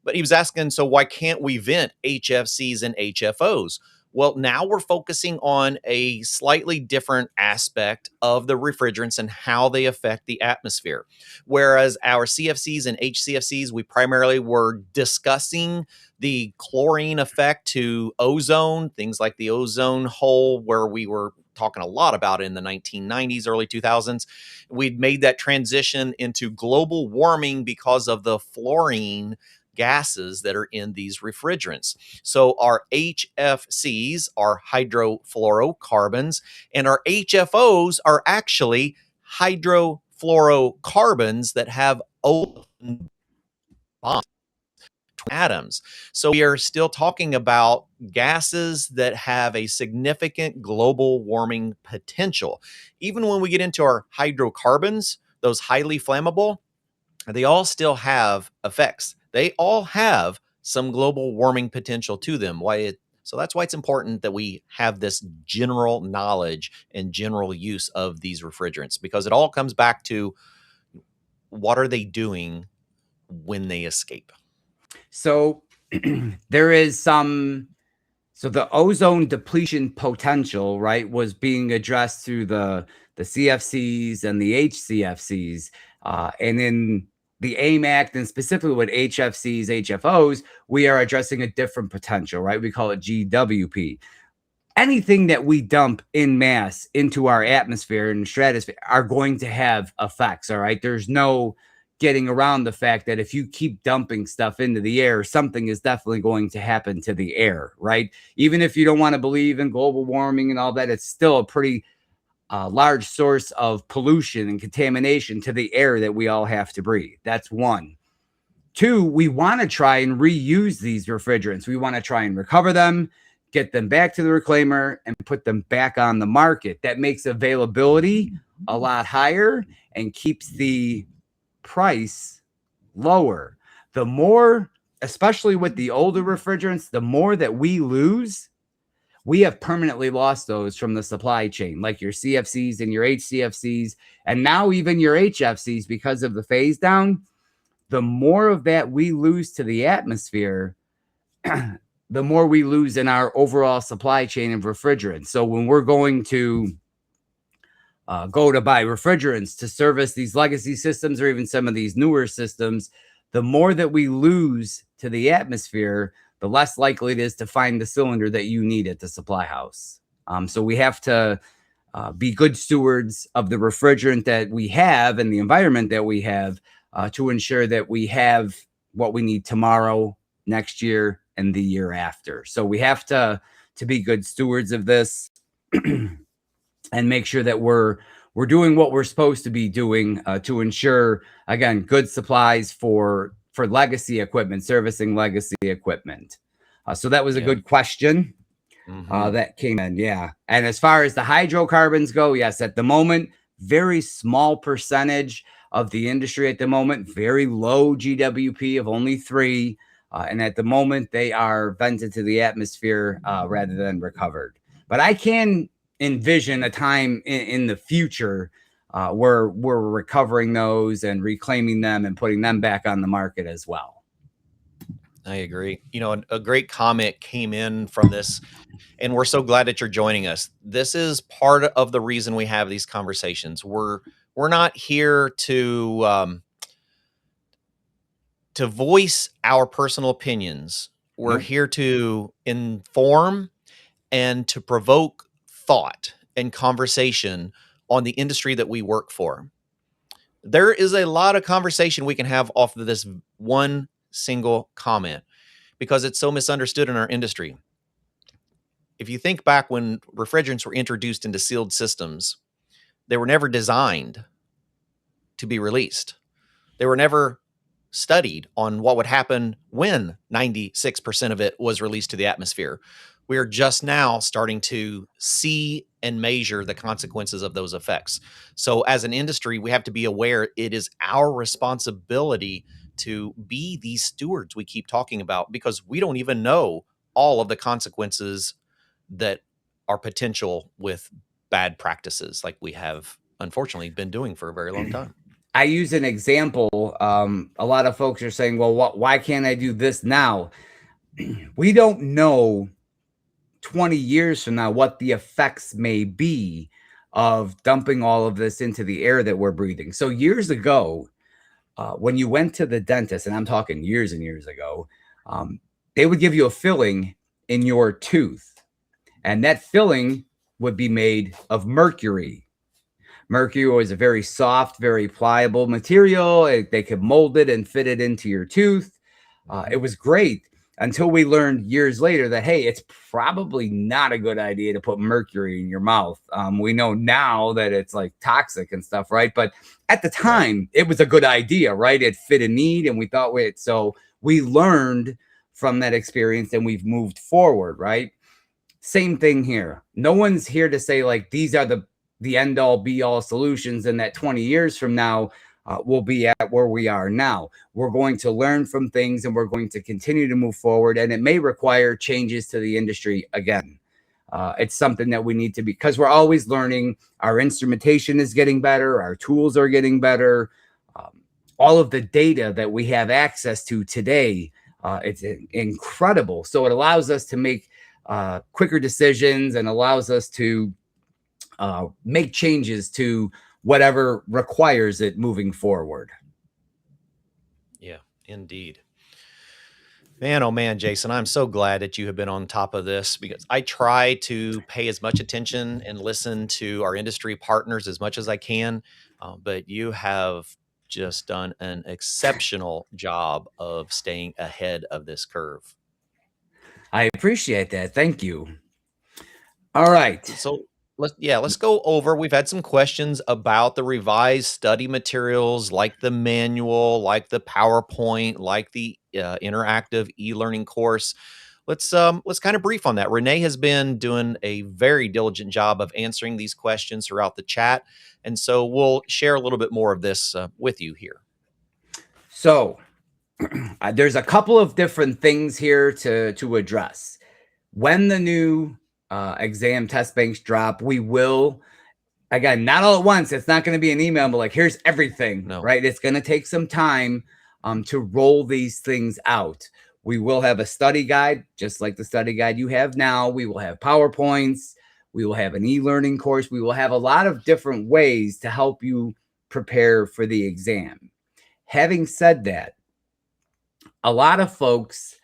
But he was asking, so why can't we vent HFCs and HFOs? Well, now we're focusing on a slightly different aspect of the refrigerants and how they affect the atmosphere. Whereas our CFCs and HCFCs, we primarily were discussing the chlorine effect to ozone, things like the ozone hole, where we were talking a lot about it in the 1990s, early 2000s. We'd made that transition into global warming because of the fluorine gases that are in these refrigerants. So our HFCs are hydrofluorocarbons, and our HFOs are actually hydrofluorocarbons that have open bonds to atoms. So we are still talking about gases that have a significant global warming potential. Even when we get into our hydrocarbons, those highly flammable, they all still have effects. They all have some global warming potential to them. So that's why it's important that we have this general knowledge and general use of these refrigerants, because it all comes back to what are they doing when they escape. So there is some. So the ozone depletion potential, right, was being addressed through the CFCs and the HCFCs, and in the AIM Act, and specifically with HFCs, HFOs, we are addressing a different potential, right? We call it GWP. Anything that we dump in mass into our atmosphere and stratosphere are going to have effects, all right? There's no getting around the fact that if you keep dumping stuff into the air, something is definitely going to happen to the air, right? Even if you don't want to believe in global warming and all that, it's still a pretty large source of pollution and contamination to the air that we all have to breathe. That's one. Two, we want to try and reuse these refrigerants. We want to try and recover them, get them back to the reclaimer, and put them back on the market. That makes availability a lot higher and keeps the price lower. The more, especially with the older refrigerants, the more that we lose, we have permanently lost those from the supply chain, like your CFCs and your HCFCs, and now even your HFCs, because of the phase down. The more of that we lose to the atmosphere, the more we lose in our overall supply chain of refrigerants. So when we're going to go to buy refrigerants to service these legacy systems or even some of these newer systems, the more that we lose to the atmosphere, the less likely it is to find the cylinder that you need at the supply house. So we have to be good stewards of the refrigerant that we have and the environment that we have to ensure that we have what we need tomorrow, next year, and the year after. So we have to be good stewards of this and make sure that we're doing what we're supposed to be doing to ensure, again, good supplies for legacy equipment, servicing legacy equipment. So that was a good question that came in. Yeah. And as far as the hydrocarbons go, yes, at the moment, very small percentage of the industry at the moment. Very low GWP of only 3. And at the moment, they are vented to the atmosphere rather than recovered. But I can envision a time in the future where we're recovering those and reclaiming them and putting them back on the market as well. I agree. You know, a great comment came in from this, and we're so glad that you're joining us. This is part of the reason we have these conversations. We're not here to voice our personal opinions. We're here to inform and to provoke thought and conversation on the industry that we work for. There is a lot of conversation we can have off of this one single comment because it's so misunderstood in our industry. If you think back when refrigerants were introduced into sealed systems, they were never designed to be released. They were never studied on what would happen when 96% of it was released to the atmosphere. We are just now starting to see and measure the consequences of those effects. So as an industry, we have to be aware it is our responsibility to be these stewards we keep talking about, because we don't even know all of the consequences that are potential with bad practices like we have unfortunately been doing for a very long time. I use an example. A lot of folks are saying, well, why can't I do this now? We don't know 20 years from now what the effects may be of dumping all of this into the air that we're breathing. So years ago, when you went to the dentist, and I'm talking years and years ago, they would give you a filling in your tooth, and that filling would be made of mercury. Mercury was a very soft, very pliable material. They could mold it and fit it into your tooth. It was great until we learned years later that, hey, it's probably not a good idea to put mercury in your mouth. We know now that it's like toxic and stuff, right? But at the time, it was a good idea, right? It fit a need, and we thought, wait, so we learned from that experience and we've moved forward, right? Same thing here. No one's here to say like these are the end all be all solutions, and that 20 years from now we'll be at where we are now. We're going to learn from things and we're going to continue to move forward, and it may require changes to the industry again. It's something that we need to be, because we're always learning. Our instrumentation is getting better. Our tools are getting better. All of the data that we have access to today, it's incredible. So it allows us to make quicker decisions and allows us to make changes to whatever requires it moving forward. Yeah, indeed. Man, oh man, Jason, I'm so glad that you have been on top of this, because I try to pay as much attention and listen to our industry partners as much as I can. But you have just done an exceptional job of staying ahead of this curve. I appreciate that. Thank you. All right. So let's go over. We've had some questions about the revised study materials, like the manual, like the PowerPoint, like the interactive e-learning course. Let's kind of brief on that. Renee has been doing a very diligent job of answering these questions throughout the chat, and so we'll share a little bit more of this with you here. So there's a couple of different things here to address. When the new exam test banks drop, we will, again, not all at once. It's not going to be an email, but like, here's everything, right? It's going to take some time to roll these things out. We will have a study guide, just like the study guide you have now. We will have PowerPoints. We will have an e-learning course. We will have a lot of different ways to help you prepare for the exam. Having said that, a lot of folks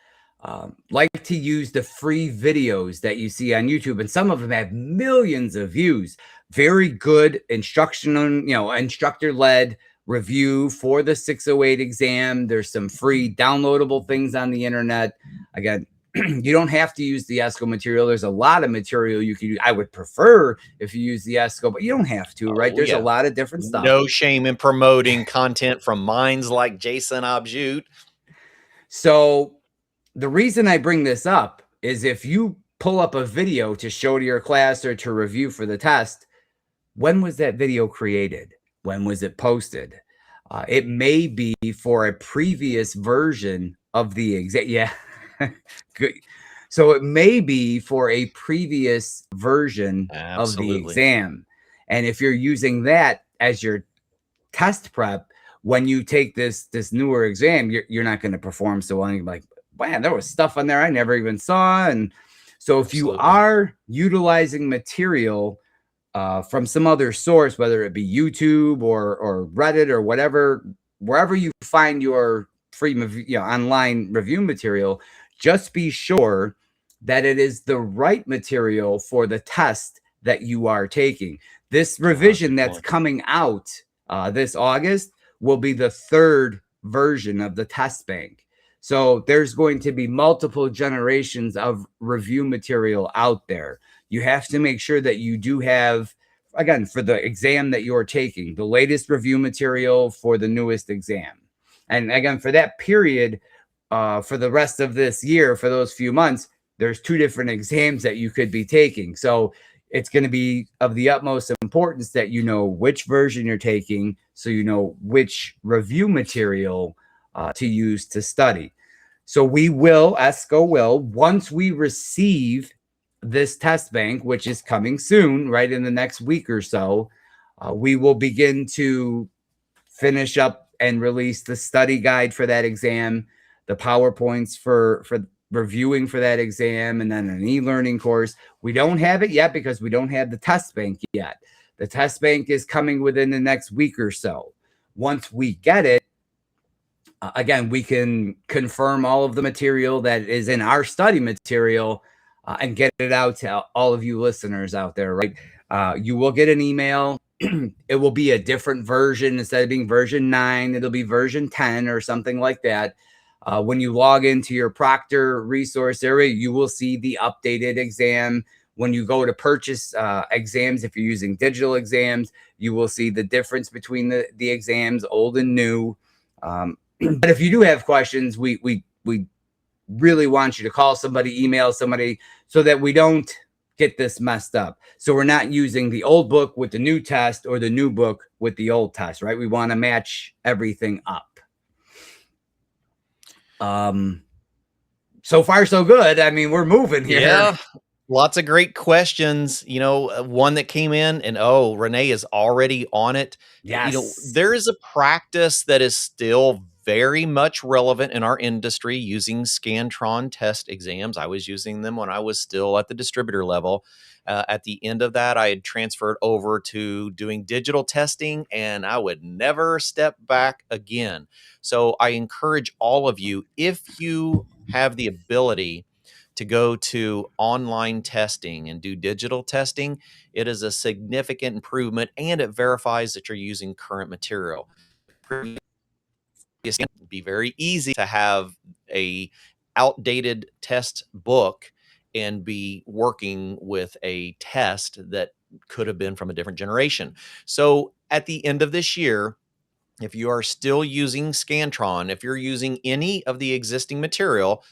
like to use the free videos that you see on YouTube, and some of them have millions of views. Very good instructional, instructor-led review for the 608 exam. There's some free downloadable things on the internet. Again, you don't have to use the ESCO material. There's a lot of material you can use. I would prefer if you use the ESCO, but you don't have to, right? There's a lot of different stuff. No shame in promoting content from minds like Jason Obrzut. So the reason I bring this up is if you pull up a video to show to your class or to review for the test, when was that video created? When was it posted? It may be for a previous version of the exam. Yeah. Good. So it may be for a previous version of the Absolutely. exam. And if you're using that as your test prep, when you take this newer exam, you're not going to perform so well. You're like, man, there was stuff on there I never even saw. And so if you Absolutely. are utilizing material from some other source, whether it be YouTube or Reddit or whatever, wherever you find your free online review material, just be sure that it is the right material for the test that you are taking. This revision that's coming out this August will be the third version of the test bank. So there's going to be multiple generations of review material out there. You have to make sure that you do have, again, for the exam that you're taking, the latest review material for the newest exam. And again, for that period, for the rest of this year, for those few months, there's 2 different exams that you could be taking. So it's going to be of the utmost importance that you know which version you're taking, so you know which review material to use to study. So ESCO will, once we receive this test bank, which is coming soon, right in the next week or so, we will begin to finish up and release the study guide for that exam, the PowerPoints for reviewing for that exam, and then an e-learning course. We don't have it yet because we don't have the test bank yet. The test bank is coming within the next week or so. Once we get it, again, we can confirm all of the material that is in our study material and get it out to all of you listeners out there, right? You will get an email. It will be a different version. Instead of being version 9, it'll be version 10 or something like that. When you log into your Proctor resource area, you will see the updated exam. When you go to purchase exams, if you're using digital exams, you will see the difference between the exams, old and new. But if you do have questions, we really want you to call somebody, email somebody, so that we don't get this messed up. So we're not using the old book with the new test or the new book with the old test, right? We want to match everything up. So far, so good. I mean, we're moving here. Yeah. Lots of great questions. One that came in, and Renee is already on it. Yes. There is a practice that is still very much relevant in our industry using Scantron test exams. I was using them when I was still at the distributor level. At the end of that, I had transferred over to doing digital testing, and I would never step back again. So I encourage all of you, if you have the ability to go to online testing and do digital testing, it is a significant improvement, and it verifies that you're using current material. It's going to be very easy to have a outdated test book and be working with a test that could have been from a different generation. So at the end of this year, if you are still using Scantron, if you're using any of the existing material,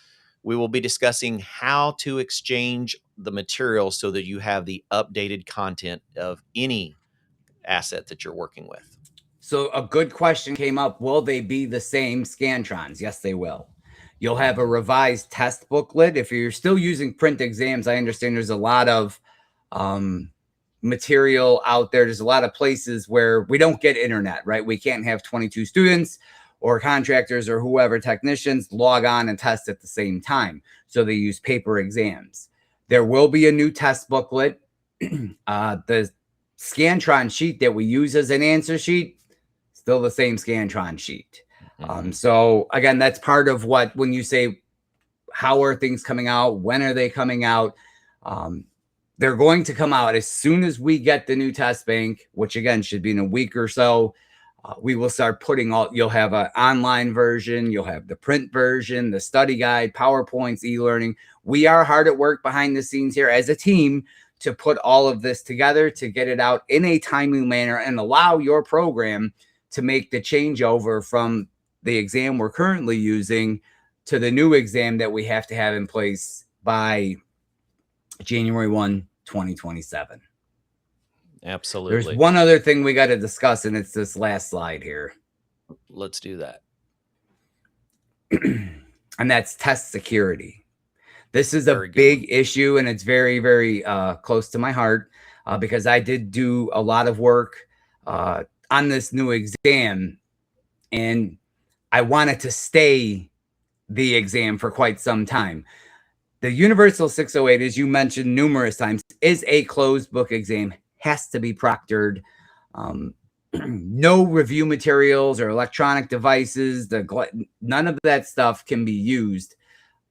we will be discussing how to exchange the material so that you have the updated content of any asset that you're working with. So a good question came up. Will they be the same Scantrons? Yes, they will. You'll have a revised test booklet. If you're still using print exams, I understand there's a lot of material out there. There's a lot of places where we don't get internet, right? We can't have 22 students or contractors or whoever, technicians, log on and test at the same time. So they use paper exams. There will be a new test booklet. The Scantron sheet that we use as an answer sheet, still the same Scantron sheet. So again, that's part of what, when you say, how are things coming out? When are they coming out? They're going to come out as soon as we get the new test bank, which again should be in a week or so. We will start putting you'll have an online version, you'll have the print version, the study guide, PowerPoints, e-learning. We are hard at work behind the scenes here as a team to put all of this together, to get it out in a timely manner and allow your program to make the changeover from the exam we're currently using to the new exam that we have to have in place by January 1, 2027. Absolutely. There's one other thing we got to discuss, and it's this last slide here. Let's do that. And that's test security. This is a Very good big one. issue, and it's very, very close to my heart because I did do a lot of work on this new exam, and I wanted to stay the exam for quite some time. The Universal 608, as you mentioned numerous times, is a closed book exam, has to be proctored. No review materials or electronic devices, none of that stuff can be used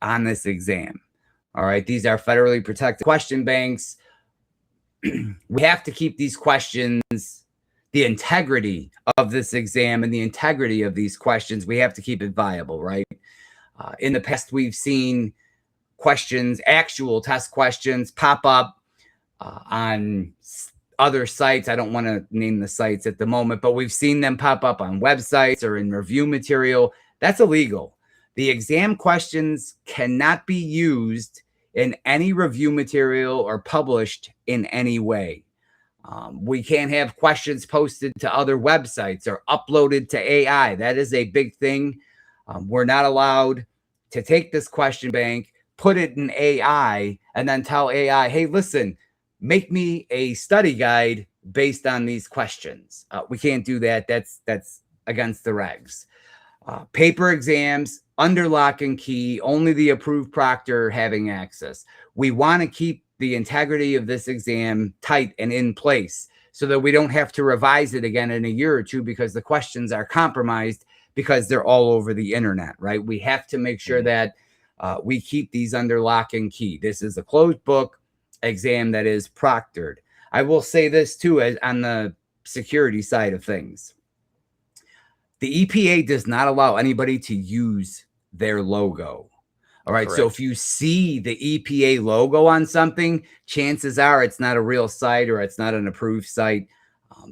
on this exam. All right, these are federally protected question banks. We have to keep these questions, the integrity of this exam and the integrity of these questions, we have to keep it viable, right? In the past, we've seen questions, actual test questions, pop up on other sites. I don't want to name the sites at the moment, but we've seen them pop up on websites or in review material. That's illegal. The exam questions cannot be used in any review material or published in any way. We can't have questions posted to other websites or uploaded to AI. That is a big thing. We're not allowed to take this question bank, put it in AI, and then tell AI, hey, listen, make me a study guide based on these questions. We can't do that. That's against the regs. Paper exams, under lock and key, only the approved proctor having access. We want to keep the integrity of this exam tight and in place so that we don't have to revise it again in a year or two because the questions are compromised because they're all over the internet, right? We have to make sure that we keep these under lock and key. This is a closed book exam that is proctored. I will say this too, as on the security side of things. The EPA does not allow anybody to use their logo. All right. Correct. So if you see the EPA logo on something, chances are it's not a real site or it's not an approved site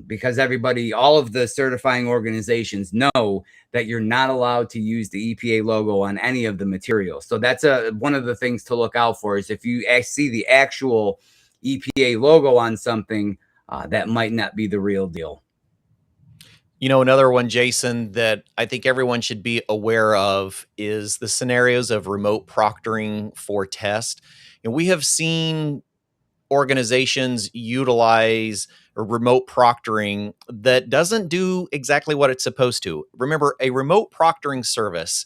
because all of the certifying organizations know that you're not allowed to use the EPA logo on any of the materials. So that's one of the things to look out for is if you see the actual EPA logo on something, that might not be the real deal. You know, another one, Jason, that I think everyone should be aware of is the scenarios of remote proctoring for test. And we have seen organizations utilize a remote proctoring that doesn't do exactly what it's supposed to. Remember, a remote proctoring service,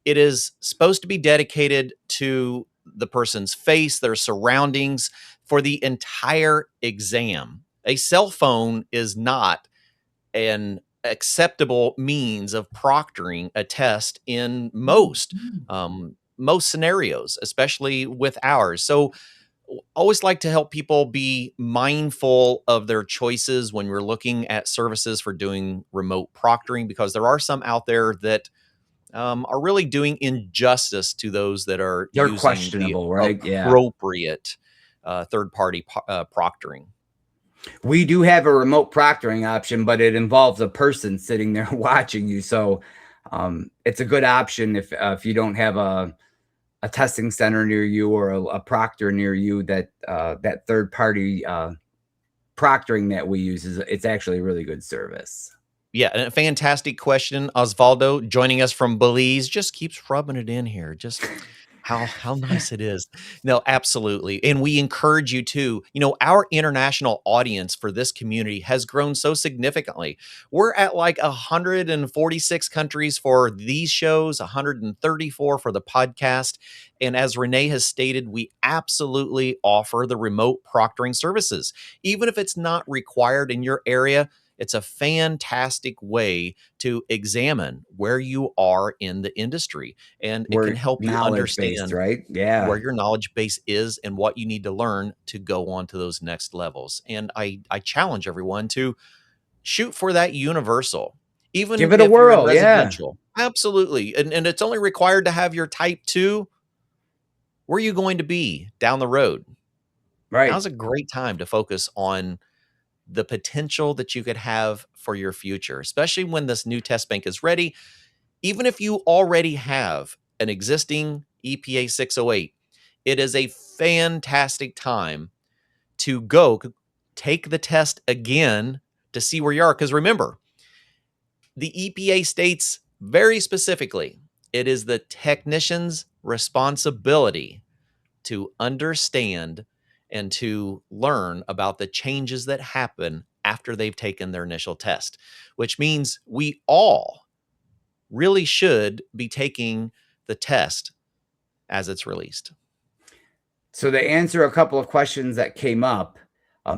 it is supposed to be dedicated to the person's face, their surroundings for the entire exam. A cell phone is not an acceptable means of proctoring a test in most scenarios, especially with ours. So always like to help people be mindful of their choices when we're looking at services for doing remote proctoring, because there are some out there that are really doing injustice to those that are They're using questionable, the right? Yeah. appropriate third-party proctoring. We do have a remote proctoring option, but it involves a person sitting there watching you. So it's a good option if you don't have a testing center near you or a proctor near you. That third party proctoring that we use it's actually a really good service. Yeah, and a fantastic question, Osvaldo, joining us from Belize. Just keeps rubbing it in here. Just how nice it is. No, absolutely. And we encourage you to, our international audience for this community has grown so significantly. We're at like 146 countries for these shows, 134 for the podcast. And as Renee has stated, we absolutely offer the remote proctoring services. Even if it's not required in your area, it's a fantastic way to examine where you are in the industry, and it can help you understand right? Yeah. where your knowledge base is and what you need to learn to go on to those next levels. And I challenge everyone to shoot for that universal, even Give it a if you're in whirl. Yeah. residential. Absolutely. And it's only required to have your type 2. Where are you going to be down the road? Right. Now's a great time to focus on the potential that you could have for your future, especially when this new test bank is ready. Even if you already have an existing EPA 608, it is a fantastic time to go take the test again to see where you are. Because remember, the EPA states very specifically, it is the technician's responsibility to understand and to learn about the changes that happen after they've taken their initial test, which means we all really should be taking the test as it's released. So to answer a couple of questions that came up,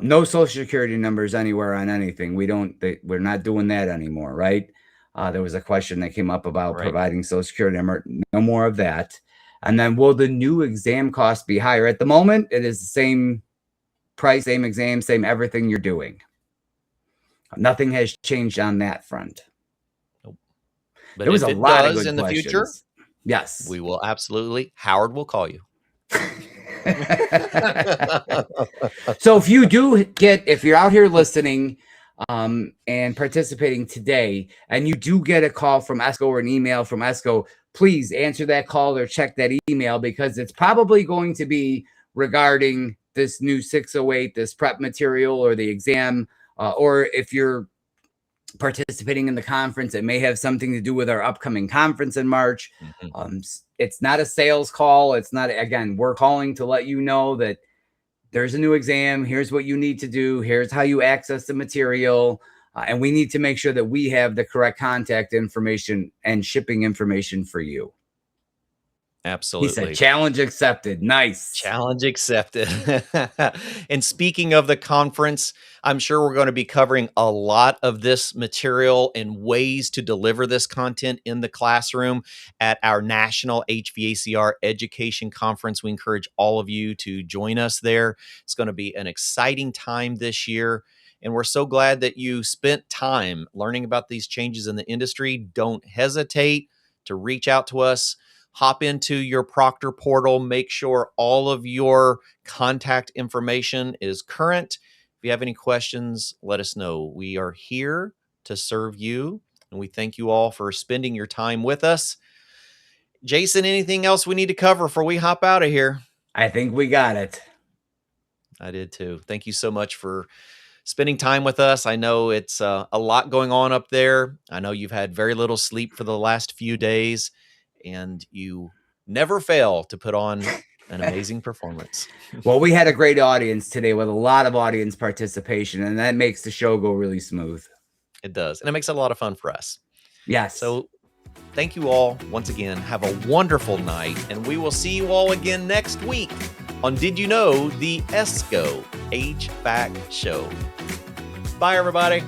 no social security numbers anywhere on anything. We're not doing that anymore, right? There was a question that came up about providing social security number. No more of that. And then, will the new exam cost be higher? At the moment, it is the same price, same exam, same everything you're doing. Nothing has changed on that front. Nope. But there was a lot of good in questions. The future, yes, we will absolutely. Howard will call you. So if you're out here listening and participating today, and you do get a call from ESCO or an email from ESCO, please answer that call or check that email, because it's probably going to be regarding this new 608, this prep material, or the exam, or if you're participating in the conference, it may have something to do with our upcoming conference in March. It's not a sales call. It's not, again, we're calling to let you know that there's a new exam. Here's what you need to do. Here's how you access the material. And we need to make sure that we have the correct contact information and shipping information for you. Absolutely. He said, challenge accepted. Nice. Challenge accepted. And speaking of the conference, I'm sure we're going to be covering a lot of this material and ways to deliver this content in the classroom at our National HVACR Education Conference. We encourage all of you to join us there. It's going to be an exciting time this year. And we're so glad that you spent time learning about these changes in the industry. Don't hesitate to reach out to us. Hop into your Proctor portal. Make sure all of your contact information is current. If you have any questions, let us know. We are here to serve you, and we thank you all for spending your time with us. Jason, anything else we need to cover before we hop out of here? I think we got it. I did too. Thank you so much for spending time with us. I know it's a lot going on up there. I know you've had very little sleep for the last few days, and you never fail to put on an amazing performance. Well, we had a great audience today with a lot of audience participation, and that makes the show go really smooth. It does. And it makes it a lot of fun for us. Yes. So thank you all once again. Have a wonderful night, and we will see you all again next week on Did You Know, the ESCO HVAC show. Bye, everybody.